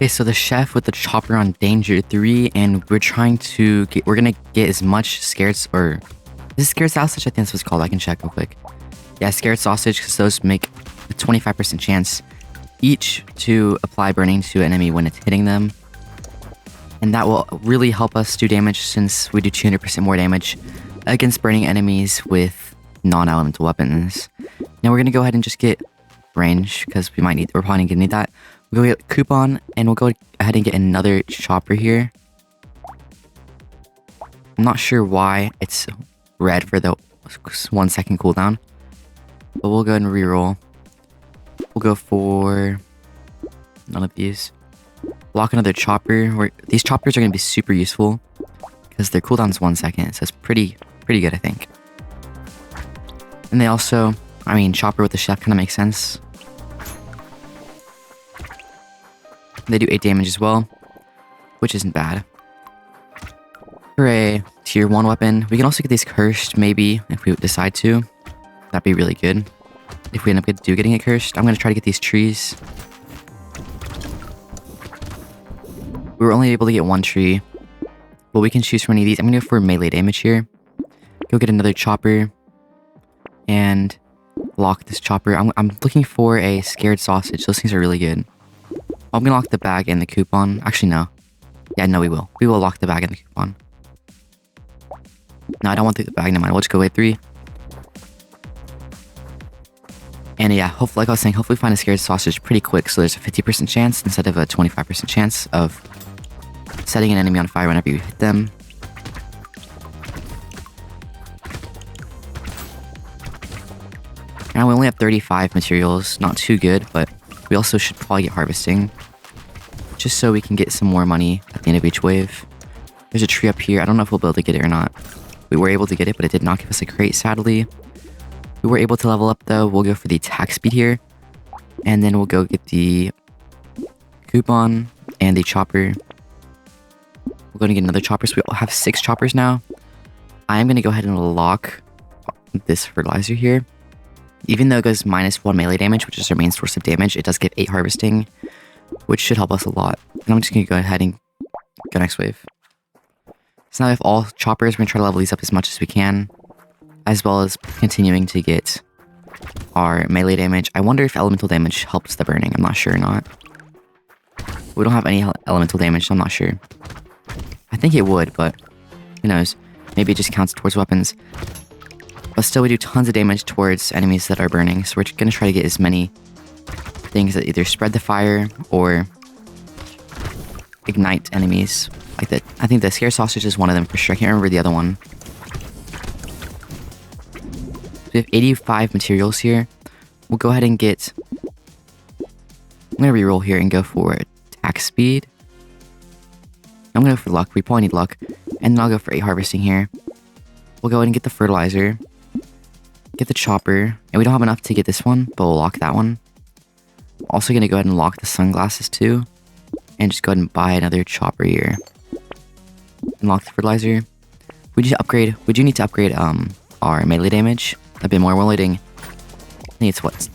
Okay, so the chef with the chopper on danger 3, and we're gonna get as much is this scared sausage? I think that's what it's called. I can check real quick. Yeah, scared sausage, because those make a 25% chance each to apply burning to an enemy when it's hitting them. And that will really help us do damage since we do 200% more damage against burning enemies with non-elemental weapons. Now we're gonna go ahead and just get range, because we're probably gonna need that. We'll go get coupon, and we'll go ahead and get another chopper here. I'm not sure why it's red for the 1 second cooldown, but we'll go ahead and reroll. We'll go for none of these. Lock another chopper. These choppers are going to be super useful because their cooldown's 1 second, so it's pretty good, I think. And they also, chopper with the chef kind of makes sense. They do 8 damage as well, which isn't bad. For a tier 1 weapon, we can also get these cursed, maybe, if we decide to. That'd be really good. If we end up getting it cursed, I'm going to try to get these trees. We were only able to get 1 tree, but we can choose from any of these. I'm going to go for melee damage here. Go get another chopper, and lock this chopper. I'm looking for a scared sausage. Those things are really good. I'm gonna lock the bag and the coupon. Actually, no. Yeah, no, we will. We will lock the bag and the coupon. No, I don't want the bag. Never mind. We'll just go wave 3. And yeah, hopefully, like I was saying, hopefully find a scared sausage pretty quick. So there's a 50% chance instead of a 25% chance of setting an enemy on fire whenever you hit them. Now we only have 35 materials. Not too good, but we also should probably get harvesting, just so we can get some more money at the end of each wave. There's a tree up here. I don't know if we'll be able to get it or not. We were able to get it, but it did not give us a crate, sadly. We were able to level up, though. We'll go for the attack speed here, and then we'll go get the coupon and the chopper. We're going to get another chopper, so we all have 6 choppers now. I'm going to go ahead and lock this fertilizer here. Even though it goes -1 melee damage, which is our main source of damage, it does give 8 harvesting, which should help us a lot. And I'm just going to go ahead and go next wave. So now we have all choppers. We're going to try to level these up as much as we can, as well as continuing to get our melee damage. I wonder if elemental damage helps the burning. I'm not sure or not. We don't have any elemental damage, so I'm not sure. I think it would, but who knows? Maybe it just counts towards weapons. But still, we do tons of damage towards enemies that are burning. So we're going to try to get as many things that either spread the fire or ignite enemies. Like that. I think the scare sausage is one of them for sure. I can't remember the other one. We have 85 materials here. We'll go ahead and get... I'm going to reroll here and go for attack speed. I'm going to go for luck. We probably need luck. And then I'll go for 8 harvesting here. We'll go ahead and get the fertilizer. Get the chopper. And we don't have enough to get this one, but we'll lock that one. Also going to go ahead and lock the sunglasses too. And just go ahead and buy another chopper here. And lock the fertilizer. We do need to upgrade our melee damage a bit more. We're loading, I think it's what?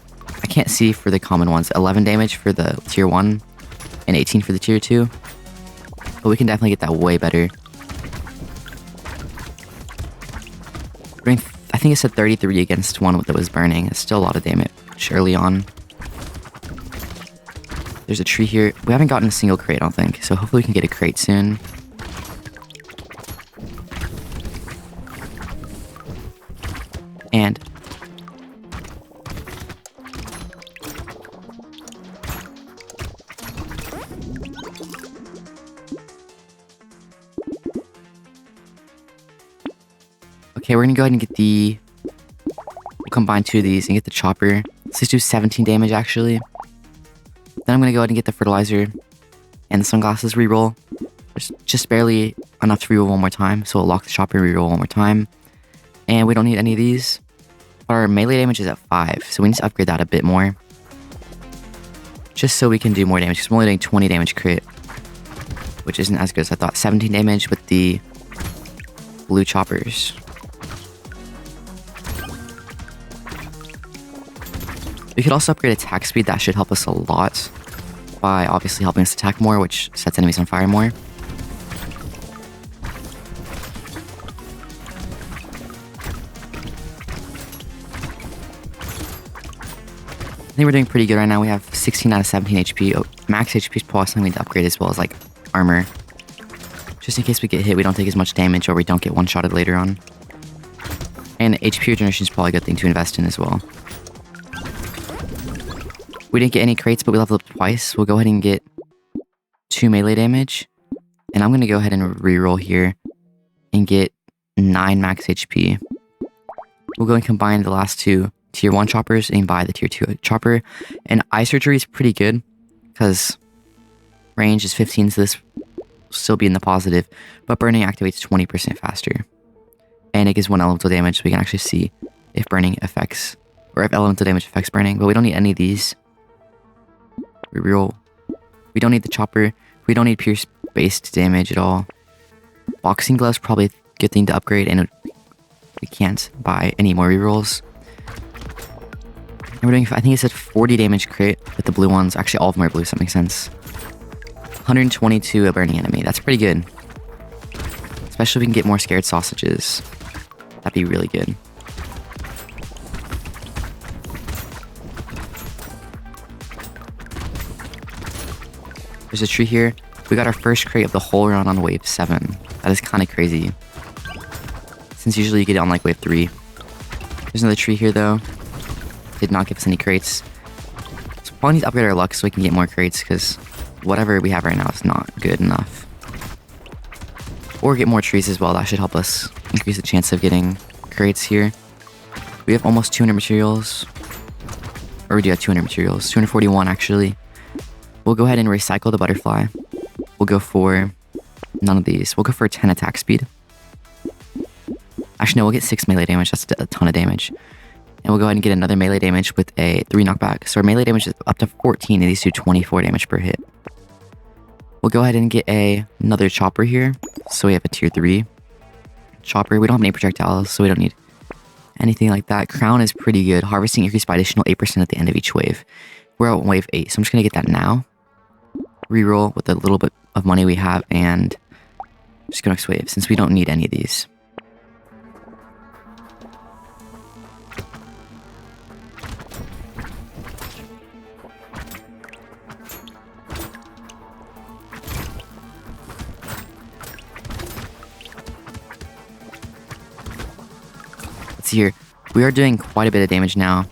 I can't see for the common ones. 11 damage for the tier 1 and 18 for the tier 2. But we can definitely get that way better. I think it said 33 against one that was burning. It's still a lot of damage early on. There's a tree here. We haven't gotten a single crate, I don't think. So hopefully we can get a crate soon. And... okay, we're gonna go ahead and get the... We'll combine 2 of these and get the chopper. Let's just do 17 damage, actually. Then I'm gonna go ahead and get the fertilizer and the sunglasses reroll. There's just barely enough to reroll one more time, so we'll lock the chopper and reroll one more time. And we don't need any of these. Our melee damage is at 5, so we need to upgrade that a bit more. Just so we can do more damage, because we're only doing 20 damage crit, which isn't as good as I thought. 17 damage with the blue choppers. We could also upgrade attack speed. That should help us a lot by obviously helping us attack more, which sets enemies on fire more. I think we're doing pretty good right now. We have 16 out of 17 HP. Oh, max HP is probably something we need to upgrade as well as like armor. Just in case we get hit, we don't take as much damage or we don't get one-shotted later on. And HP regeneration is probably a good thing to invest in as well. We didn't get any crates, but we leveled up twice. We'll go ahead and get 2 melee damage. And I'm going to go ahead and reroll here and get 9 max HP. We'll go and combine the last 2 tier 1 choppers and buy the tier 2 chopper. And eye surgery is pretty good because range is 15, so this will still be in the positive, but burning activates 20% faster. And it gives 1 elemental damage, so we can actually see if burning affects, or if elemental damage affects burning, but we don't need any of these. We reroll. We don't need the chopper. We don't need pierce-based damage at all. Boxing gloves probably a good thing to upgrade, and we can't buy any more rerolls. And we're doing, I think it said 40 damage crit with the blue ones. Actually, all of them are blue, so that makes sense. 122 a burning enemy. That's pretty good. Especially if we can get more scared sausages. That'd be really good. There's a tree here. We got our first crate of the whole run on wave 7. That is kind of crazy. Since usually you get it on like wave 3. There's another tree here though. Did not give us any crates. So probably need to upgrade our luck so we can get more crates because whatever we have right now is not good enough. Or get more trees as well. That should help us increase the chance of getting crates here. We have almost 200 materials. Or we do have 200 materials. 241 actually. We'll go ahead and recycle the butterfly. We'll go for none of these. We'll go for 10 attack speed. Actually, no, we'll get 6 melee damage. That's a ton of damage. And we'll go ahead and get another melee damage with a 3 knockback. So our melee damage is up to 14, and these do 24 damage per hit. We'll go ahead and get another chopper here. So we have a tier 3 chopper. We don't have any projectiles, so we don't need anything like that. Crown is pretty good. Harvesting increased by additional 8% at the end of each wave. We're at wave 8, so I'm just going to get that now. Reroll with a little bit of money we have, and just go next wave, since we don't need any of these. Let's see here. We are doing quite a bit of damage now,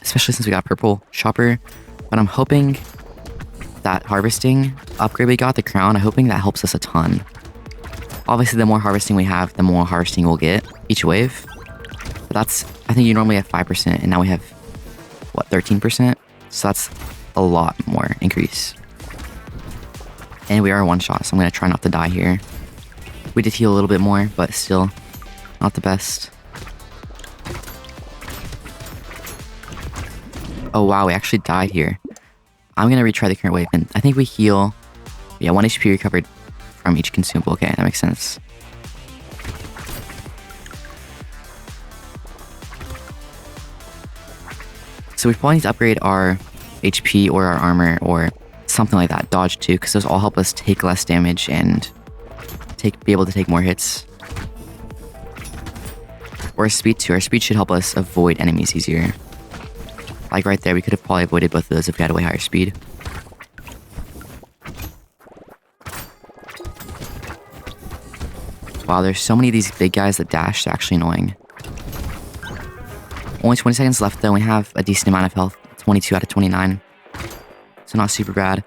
especially since we got purple chopper, but I'm hoping that harvesting upgrade we got, the crown, I'm hoping that helps us a ton. Obviously, the more harvesting we have, the more harvesting we'll get each wave. But that's, I think you normally have 5%, and now we have, what, 13%? So that's a lot more increase. And we are one shot, so I'm going to try not to die here. We did heal a little bit more, but still not the best. Oh wow, we actually died here. I'm gonna retry the current wave, and I think we heal. Yeah, 1 HP recovered from each consumable. Okay, that makes sense. So we probably need to upgrade our HP or our armor or something like that. Dodge too, because those all help us take less damage and be able to take more hits. Or speed too. Our speed should help us avoid enemies easier. Like right there, we could have probably avoided both of those if we had a way higher speed. Wow, there's so many of these big guys that dash. They're actually annoying. Only 20 seconds left though. We have a decent amount of health. 22 out of 29. So not super bad.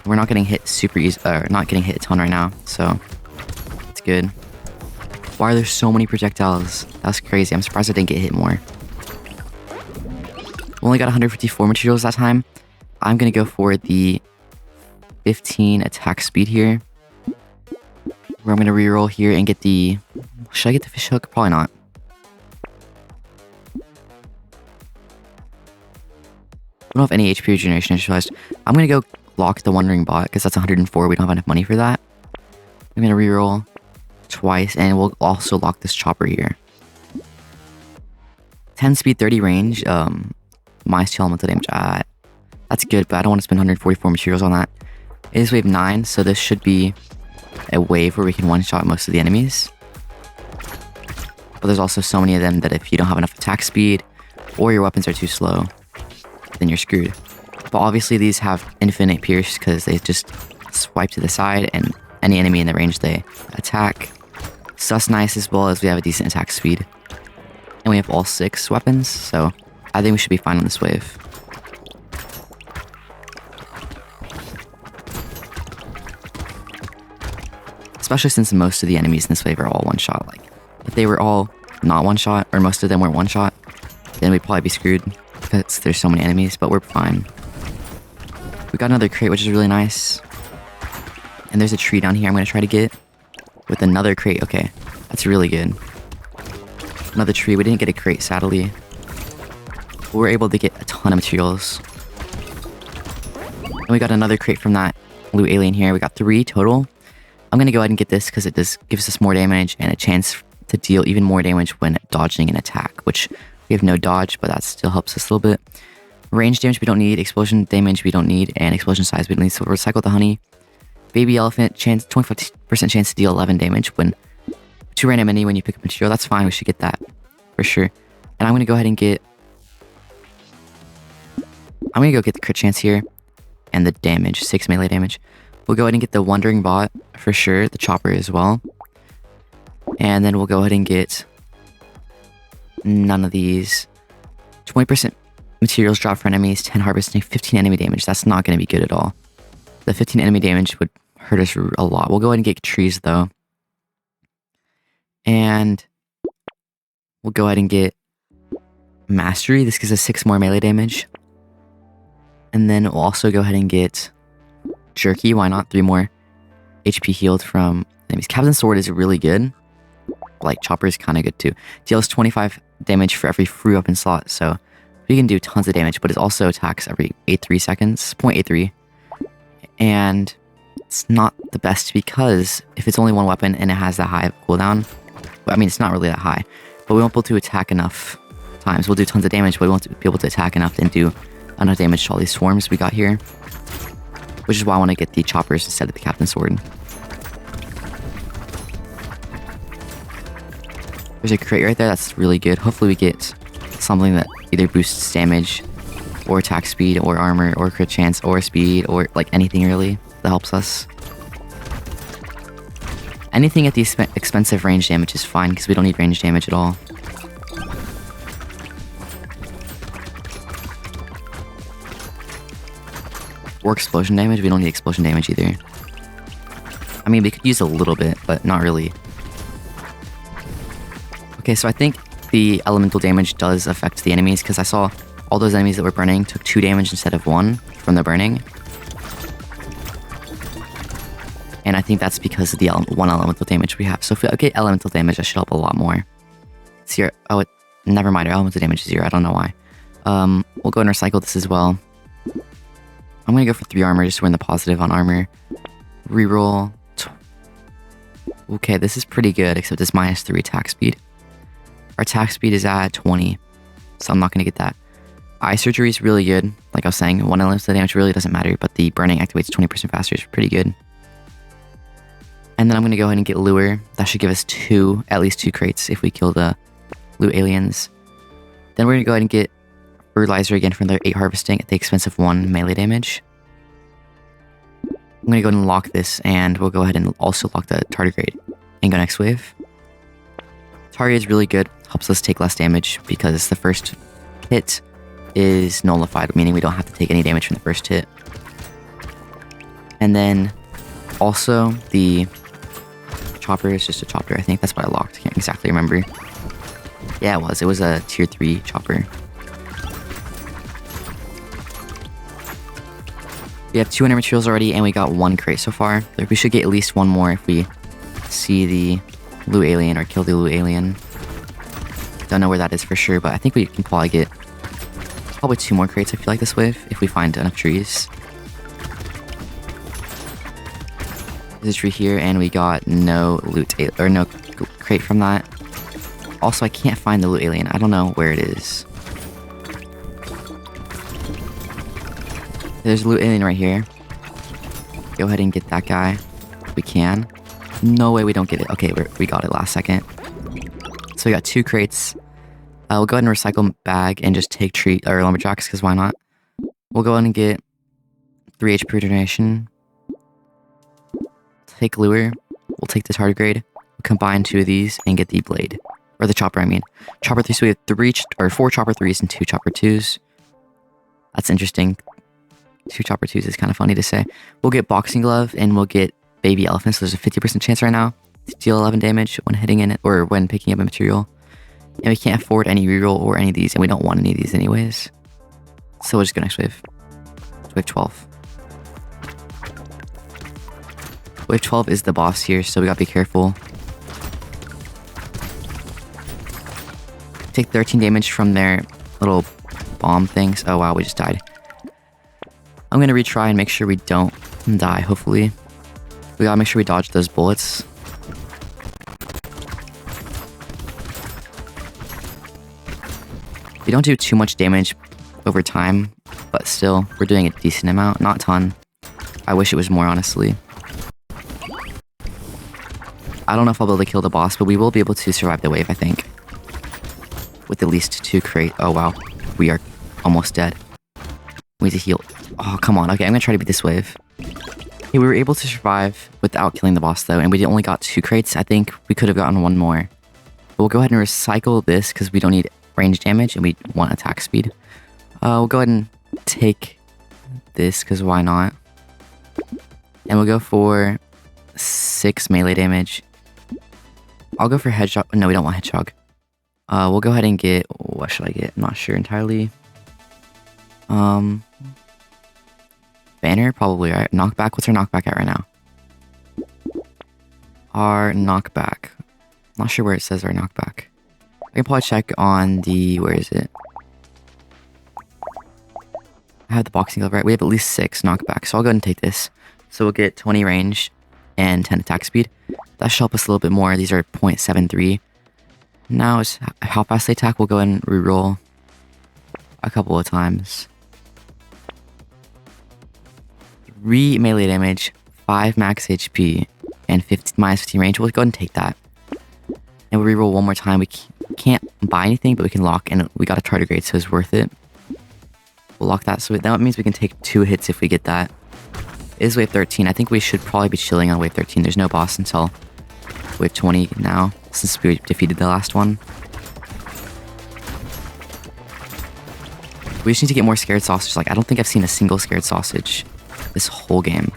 We're not getting hit super easy, not getting hit a ton right now. So it's good. Why are there so many projectiles? That's crazy. I'm surprised I didn't get hit more. We only got 154 materials that time. I'm going to go for the 15 attack speed here. Where I'm going to reroll here and get the... Should I get the fish hook? Probably not. I don't have any HP regeneration, I just realized. I'm going to go lock the Wandering Bot because that's 104. We don't have enough money for that. I'm going to reroll twice, and we'll also lock this chopper here. 10 speed, 30 range. Minus 2 elemental damage. That's good, but I don't want to spend 144 materials on that. It is wave 9, so this should be a wave where we can one-shot most of the enemies. But there's also so many of them that if you don't have enough attack speed or your weapons are too slow, then you're screwed. But obviously these have infinite pierce because they just swipe to the side and any enemy in the range they attack. So that's nice, as well as we have a decent attack speed. And we have all 6 weapons, so I think we should be fine on this wave. Especially since most of the enemies in this wave are all one-shot. Like, if they were all not one-shot, or most of them were one-shot, then we'd probably be screwed because there's so many enemies, but we're fine. We got another crate, which is really nice. And there's a tree down here I'm going to try to get with another crate. Okay, that's really good. Another tree. We didn't get a crate, sadly. But we were able to get a ton of materials. And we got another crate from that blue alien here. We got 3 total. I'm going to go ahead and get this because it gives us more damage and a chance to deal even more damage when dodging an attack, which we have no dodge, but that still helps us a little bit. Range damage we don't need, explosion damage we don't need, and explosion size we don't need, so we'll recycle the honey. Baby elephant, 25% chance to deal 11 damage when 2 random enemy when you pick up material. That's fine, we should get that for sure. And I'm going to go ahead and get... I'm going to go get the crit chance here and the damage, 6 melee damage. We'll go ahead and get the Wandering Bot for sure, the chopper as well. And then we'll go ahead and get none of these. 20% materials drop for enemies, 10 harvesting, 15 enemy damage. That's not going to be good at all. The 15 enemy damage would hurt us a lot. We'll go ahead and get trees though. And we'll go ahead and get Mastery. This gives us 6 more melee damage. And then we'll also go ahead and get Jerky. Why not? 3 more HP healed from enemies. Captain Sword is really good. Like, Chopper is kind of good too. Deals 25 damage for every free weapon slot. So we can do tons of damage, but it also attacks every 83 seconds. 0.83. And it's not the best because if it's only one weapon and it has that high cooldown, I mean, it's not really that high, but we won't be able to attack enough times. We'll do tons of damage, but we won't be able to attack enough and do enough damage to all these swarms we got here. Which is why I want to get the choppers instead of the Captain Sword. There's a crate right there. That's really good. Hopefully we get something that either boosts damage or attack speed or armor or crit chance or speed or like anything really that helps us. Anything at the expensive range damage is fine because we don't need range damage at all. Or explosion damage. We don't need explosion damage either. I mean, we could use a little bit, but not really. Okay, so I think the elemental damage does affect the enemies because I saw all those enemies that were burning took 2 damage instead of 1 from the burning. And I think that's because of the 1 elemental damage we have. So if we get elemental damage, that should help a lot more. 0. Oh, never mind. Our elemental damage is 0. I don't know why. We'll go and recycle this as well. I'm going to go for 3 armor just so we're in the positive on armor. Reroll. Okay, this is pretty good, except it's minus 3 attack speed. Our attack speed is at 20, so I'm not going to get that. Eye surgery is really good. Like I was saying, 1 elemental damage really doesn't matter, but the burning activates 20% faster is pretty good. And then I'm going to go ahead and get lure. That should give us at least 2 crates if we kill the blue aliens. Then we're going to go ahead and get fertilizer again for their 8 harvesting at the expense of 1 melee damage. I'm going to go ahead and lock this, and we'll go ahead and also lock the tardigrade and go next wave. Target is really good, helps us take less damage because the first hit is nullified, meaning we don't have to take any damage from the first hit. And then also the chopper is just a chopper. I think that's what I locked. Can't exactly remember. Yeah, it was a tier 3 chopper. We have 200 materials already, and we got 1 crate so far. We should get at least 1 more if we see the blue alien or kill the blue alien. Don't know where that is for sure, but I think we can probably get 2 more crates, I feel like, this wave, if we find enough trees. There's a tree here, and we got no loot, or no crate from that. Also, I can't find the blue alien. I don't know where it is. There's loot in right here. Go ahead and get that guy. We can. No way we don't get it. Okay, we got it last second. So we got 2 crates. We'll go ahead and recycle bag and just take lumberjacks, because why not? We'll go ahead and get 3 HP regeneration. Take lure. We'll take the tardigrade. We'll combine 2 of these and get the blade. Or the chopper, I mean. Chopper 3, so we have 4 chopper 3s and 2 chopper 2s. That's interesting. 2 chopper 2s is kind of funny to say. We'll get boxing glove and we'll get baby elephant. So there's a 50% chance right now to deal 11 damage when hitting in it or when picking up a material. And we can't afford any reroll or any of these, and we don't want any of these anyways. So we'll just go next wave. Wave 12. Wave 12 is the boss here, so we gotta be careful. Take 13 damage from their little bomb things. Oh wow, we just died. I'm gonna retry and make sure we don't die, hopefully. We gotta make sure we dodge those bullets. We don't do too much damage over time, but still, we're doing a decent amount. Not a ton. I wish it was more, honestly. I don't know if I'll be able to kill the boss, but we will be able to survive the wave, I think. With at least 2 crate. Oh, wow. We are almost dead. We need to heal. Oh, come on. Okay, I'm gonna try to beat this wave. Okay, we were able to survive without killing the boss, though, and we only got 2 crates. I think we could have gotten 1 more. But we'll go ahead and recycle this, because we don't need range damage, and we want attack speed. We'll go ahead and take this, because why not? And we'll go for 6 melee damage. I'll go for hedgehog. No, we don't want hedgehog. We'll go ahead and get... What should I get? I'm not sure entirely. Banner? Probably, right? Knockback? What's our knockback at right now? Our knockback. Not sure where it says our knockback. I can probably check on the... Where is it? I have the boxing glove, right? We have at least 6 knockback, so I'll go ahead and take this. So we'll get 20 range and 10 attack speed. That should help us a little bit more. These are 0.73. Now it's how fast they attack. We'll go ahead and reroll a couple of times. 3 melee damage, 5 max HP, and minus 15 range. We'll go ahead and take that. And we'll reroll one more time. We can't buy anything, but we can lock, and we got a tardigrade, so it's worth it. We'll lock that, so that means we can take 2 hits if we get that. It is wave 13. I think we should probably be chilling on wave 13. There's no boss until wave 20 now, since we defeated the last one. We just need to get more scared sausage. Like, I don't think I've seen a single scared sausage this whole game,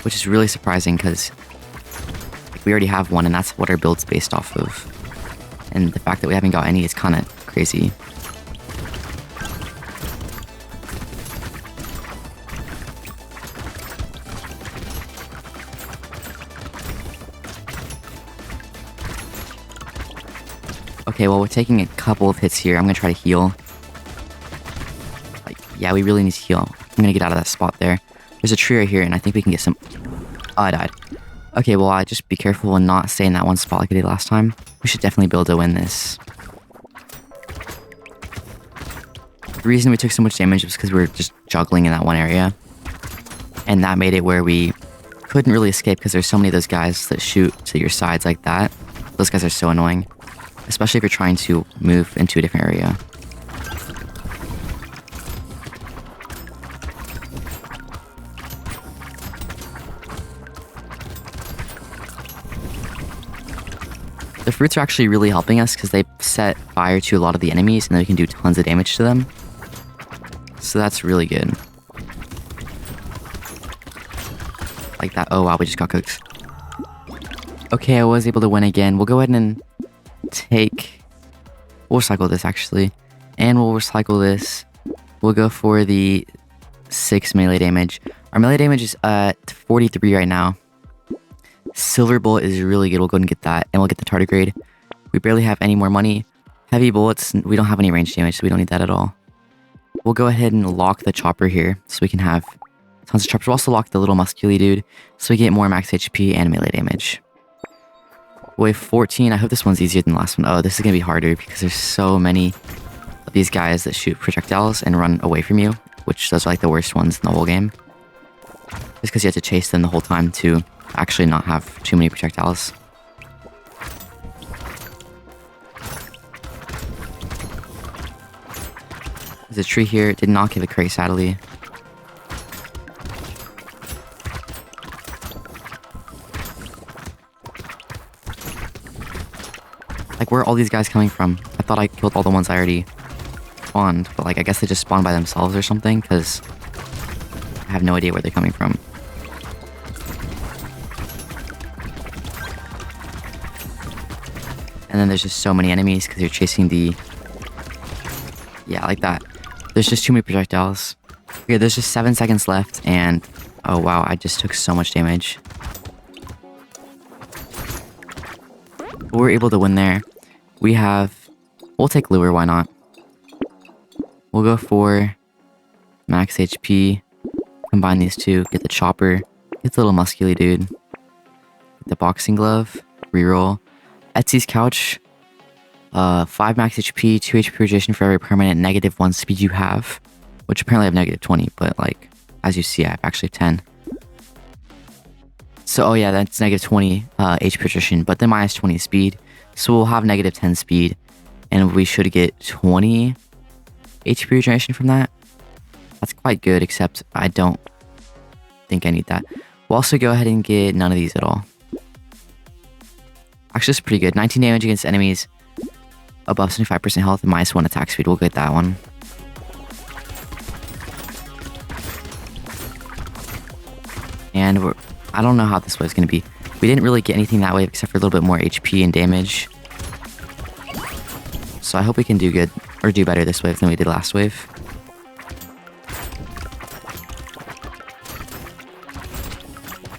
which is really surprising because we already have one, and that's what our build's based off of. And the fact that we haven't got any is kind of crazy. Okay, well, we're taking a couple of hits here. I'm gonna try to heal. Like, yeah, we really need to heal. I'm gonna get out of that spot there. There's a tree right here, and I think we can get some... Oh, I died. Okay, well, just be careful and not stay in that one spot like I did last time. We should definitely be able to win this. The reason we took so much damage was because we were just juggling in that one area. And that made it where we couldn't really escape because there's so many of those guys that shoot to your sides like that. Those guys are so annoying. Especially if you're trying to move into a different area. The fruits are actually really helping us because they set fire to a lot of the enemies and then we can do tons of damage to them. So that's really good. Like that. Oh wow, we just got cooked. Okay, I was able to win again. We'll go ahead and we'll recycle this actually, and we'll recycle this. We'll go for the 6 melee damage. Our melee damage is at 43 right now. Silver bullet is really good. We'll go ahead and get that, and we'll get the tardigrade. We barely have any more money. Heavy bullets, we don't have any range damage, so we don't need that at all. We'll go ahead and lock the chopper here so we can have tons of choppers. We'll also lock the little muscly dude so we get more max HP and melee damage. Wave 14, I hope this one's easier than the last one. Oh, this is going to be harder because there's so many of these guys that shoot projectiles and run away from you. which those are like the worst ones in the whole game. Just because you have to chase them the whole time to actually not have too many projectiles. There's a tree here. It did not give a crate, sadly. Like, where are all these guys coming from? I thought I killed all the ones I already spawned, but like, I guess they just spawned by themselves or something, because I have no idea where they're coming from. And then there's just so many enemies because you're chasing the... Yeah, like that. There's just too many projectiles. Okay, there's just 7 seconds left, and... Oh wow, I just took so much damage. But we're able to win there. We have... We'll take lure, why not? We'll go for max HP. Combine these two. Get the chopper. Get the little muscly dude. Get the boxing glove. Reroll. Etsy's couch. 5 max HP, 2 HP regeneration for every permanent -1 speed you have. Which apparently I have -20, but like, as you see, I have actually 10. So, oh yeah, that's -20 HP regeneration, but then -20 speed. So we'll have -10 speed, and we should get 20 HP regeneration from that. That's quite good, except I don't think I need that. We'll also go ahead and get none of these at all. Actually, it's pretty good. 19 damage against enemies above 75% health and -1 attack speed. We'll get that one. And I don't know how this wave's going to be. We didn't really get anything that wave except for a little bit more HP and damage. So I hope we can do good, or do better this wave than we did last wave.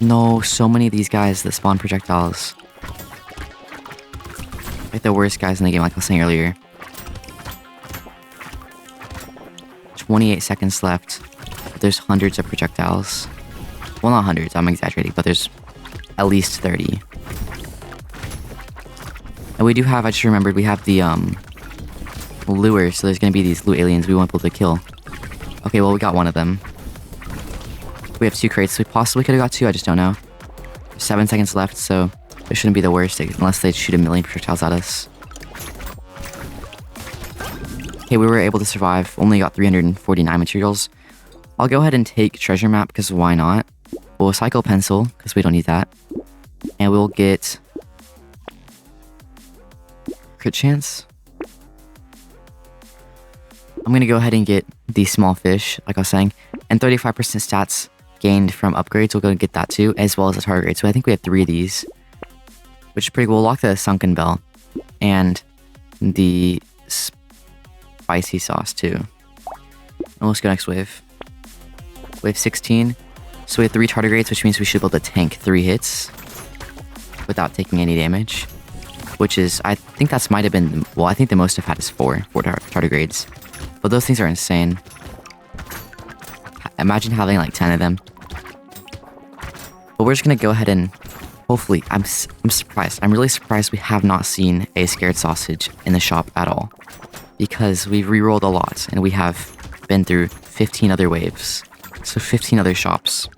No, so many of these guys that spawn projectiles. Like the worst guys in the game, like I was saying earlier. 28 seconds left. There's hundreds of projectiles. Well, not hundreds, I'm exaggerating, but there's at least 30. And we do have, I just remembered, we have the lure, so there's gonna be these blue aliens we won't be able to kill. Okay, well, we got one of them. We have 2 crates, we possibly could have got 2, I just don't know. 7 seconds left, so it shouldn't be the worst, unless they shoot a million projectiles at us. Okay, we were able to survive, only got 349 materials. I'll go ahead and take treasure map, because why not? We'll cycle pencil, because we don't need that. And we'll get... crit chance. I'm going to go ahead and get the small fish, like I was saying. And 35% stats gained from upgrades, we'll go and get that too, as well as a target. So I think we have 3 of these, which is pretty cool. We'll lock the sunken bell and the spicy sauce too. And let's go next wave. Wave 16. So we have 3 tardigrades, which means we should be able to tank 3 hits without taking any damage. Which is, I think that's might have been, well, I think the most I've had is 4 tardigrades. But those things are insane. Imagine having like 10 of them. But we're just gonna go ahead and hopefully, I'm surprised. I'm really surprised we have not seen a scared sausage in the shop at all. Because we've rerolled a lot and we have been through 15 other waves. So 15 other shops.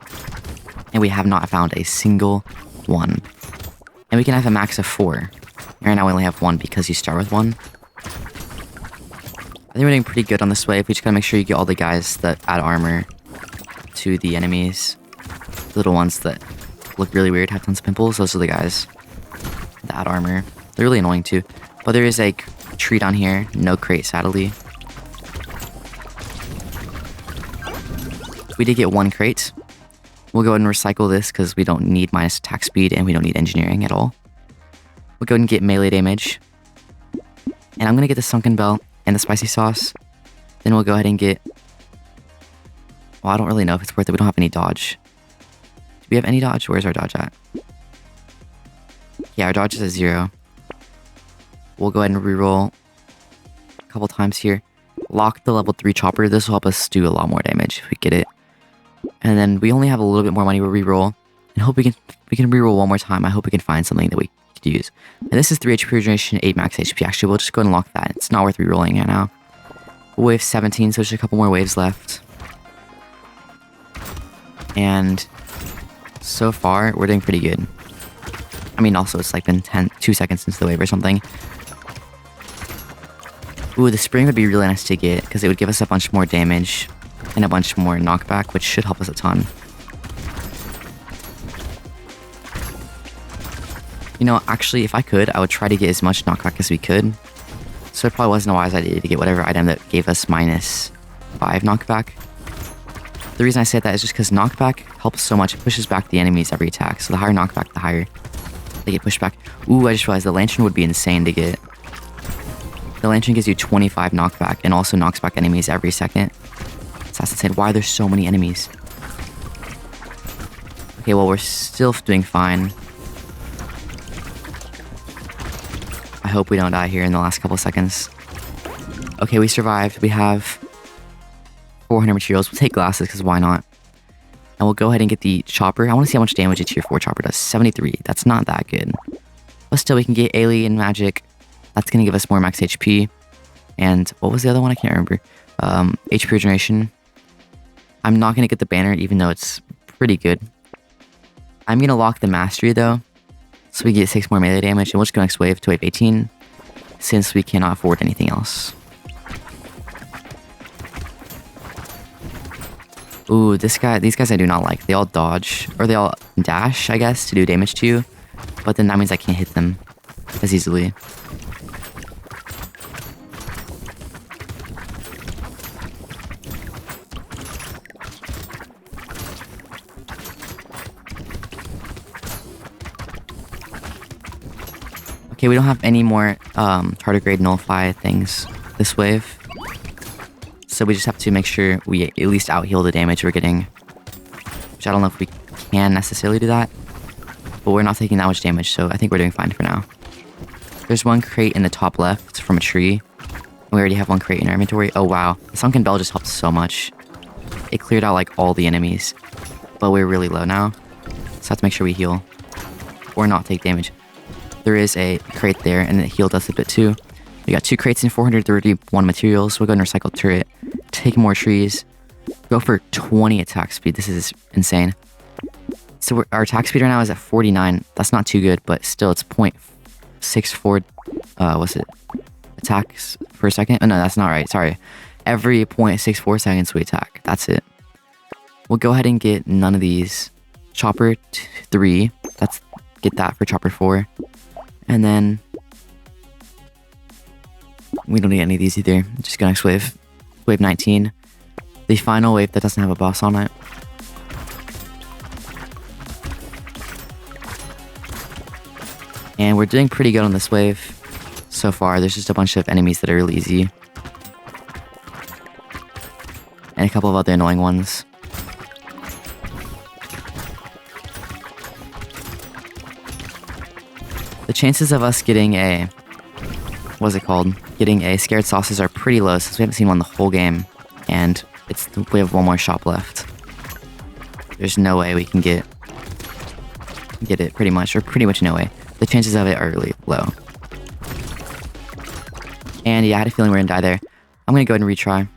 And we have not found a single one. And we can have a max of 4. Right now we only have 1 because you start with 1. I think we're doing pretty good on this wave. We just gotta make sure you get all the guys that add armor to the enemies. The little ones that look really weird, have tons of pimples. Those are the guys that add armor. They're really annoying too. But there is a tree down here. No crate, sadly. We did get 1 crate. We'll go ahead and recycle this because we don't need minus attack speed and we don't need engineering at all. We'll go ahead and get melee damage. And I'm going to get the sunken bell and the spicy sauce. Then we'll go ahead and get... Well, I don't really know if it's worth it. We don't have any dodge. Do we have any dodge? Where's our dodge at? Yeah, our dodge is at 0. We'll go ahead and reroll a couple times here. Lock the level 3 chopper. This will help us do a lot more damage if we get it. And then we only have a little bit more money to reroll. And hope we can reroll one more time. I hope we can find something that we could use. And this is 3 HP regeneration, 8 max HP. Actually, we'll just go ahead and lock that. It's not worth rerolling right now. Wave 17, so just a couple more waves left. And so far, we're doing pretty good. I mean, also, it's like been 2 seconds since the wave or something. Ooh, the spring would be really nice to get, because it would give us a bunch more damage and a bunch more knockback, which should help us a ton. You know, actually, if I could, I would try to get as much knockback as we could. So it probably wasn't a wise idea to get whatever item that gave us -5 knockback. The reason I say that is just because knockback helps so much. It pushes back the enemies every attack. So the higher knockback, the higher they get pushed back. Ooh, I just realized the lantern would be insane to get. The lantern gives you 25 knockback and also knocks back enemies every second. So that's insane. Why are there so many enemies? Okay, well, we're still doing fine. I hope we don't die here in the last couple seconds. Okay, we survived. We have 400 materials. We'll take glasses, because why not? And we'll go ahead and get the chopper. I want to see how much damage a tier 4 chopper does. 73. That's not that good. But still, we can get alien magic. That's going to give us more max HP. And what was the other one? I can't remember. HP regeneration. I'm not going to get the banner, even though it's pretty good. I'm going to lock the mastery, though. So we get 6 more melee damage. And we'll just go next wave to wave 18. Since we cannot afford anything else. Ooh, these guys I do not like. They all dodge. Or they all dash, I guess, to do damage to you. But then that means I can't hit them as easily. Okay, we don't have any more tardigrade nullify things this wave. So we just have to make sure we at least out-heal the damage we're getting. Which I don't know if we can necessarily do that. But we're not taking that much damage, so I think we're doing fine for now. There's one crate in the top left from a tree. And we already have one crate in our inventory. Oh wow, the sunken bell just helped so much. It cleared out like all the enemies. But we're really low now. So I have to make sure we heal. Or not take damage. There is a crate there, and it healed us a bit too. We got 2 crates and 431 materials. We'll go and recycle turret. Take more trees. Go for 20 attack speed. This is insane. So our attack speed right now is at 49. That's not too good, but still it's 0.64. What's it? Attacks per second? Oh, no, that's not right. Sorry. Every 0.64 seconds we attack. That's it. We'll go ahead and get none of these. Chopper 3. Get that for chopper 4. And then we don't need any of these either. Just go next wave. Wave 19. The final wave that doesn't have a boss on it. And we're doing pretty good on this wave so far. There's just a bunch of enemies that are really easy. And a couple of other annoying ones. The chances of us getting a... What's it called? Getting a scared sausage are pretty low since we haven't seen one the whole game. And we have one more shop left. There's no way we can get it pretty much. Or pretty much no way. The chances of it are really low. And yeah, I had a feeling we were gonna die there. I'm gonna go ahead and retry.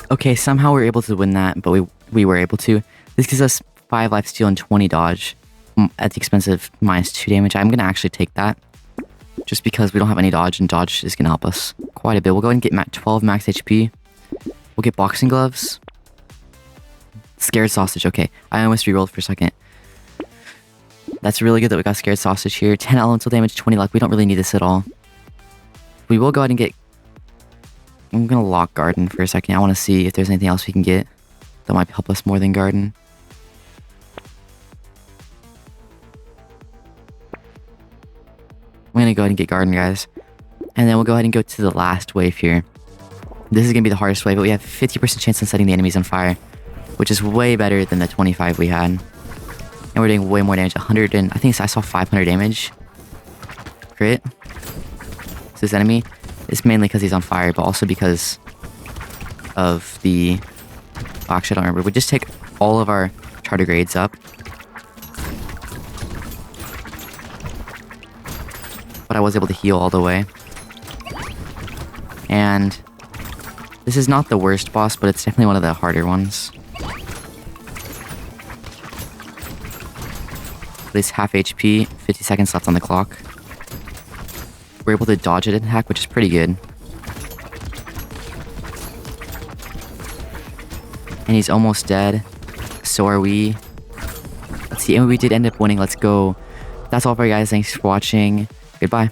Okay, somehow we were able to win that, but we were able to. This gives us 5 life steal and 20 dodge at the expense of -2 damage. I'm going to actually take that. Just because we don't have any dodge, and dodge is going to help us quite a bit. We'll go ahead and get 12 max HP. We'll get boxing gloves. Scared sausage, okay. I almost rerolled for a second. That's really good that we got scared sausage here. 10 elemental damage, 20 luck. We don't really need this at all. We will go ahead and get... I'm going to lock garden for a second. I want to see if there's anything else we can get that might help us more than garden. I'm going to go ahead and get garden, guys. And then we'll go ahead and go to the last wave here. This is gonna be the hardest way, but we have 50% chance on setting the enemies on fire, which is way better than the 25 we had. And we're doing way more damage. 100 and I think I saw 500 damage. Crit. So this enemy is mainly because he's on fire, but also because of the... Oh, actually, I don't remember. We just take all of our tardigrades up. But I was able to heal all the way. And this is not the worst boss, but it's definitely one of the harder ones. This half HP, 50 seconds left on the clock. We're able to dodge an attack, which is pretty good. And he's almost dead. So are we. Let's see, and we did end up winning. Let's go. That's all for you guys. Thanks for watching. Goodbye.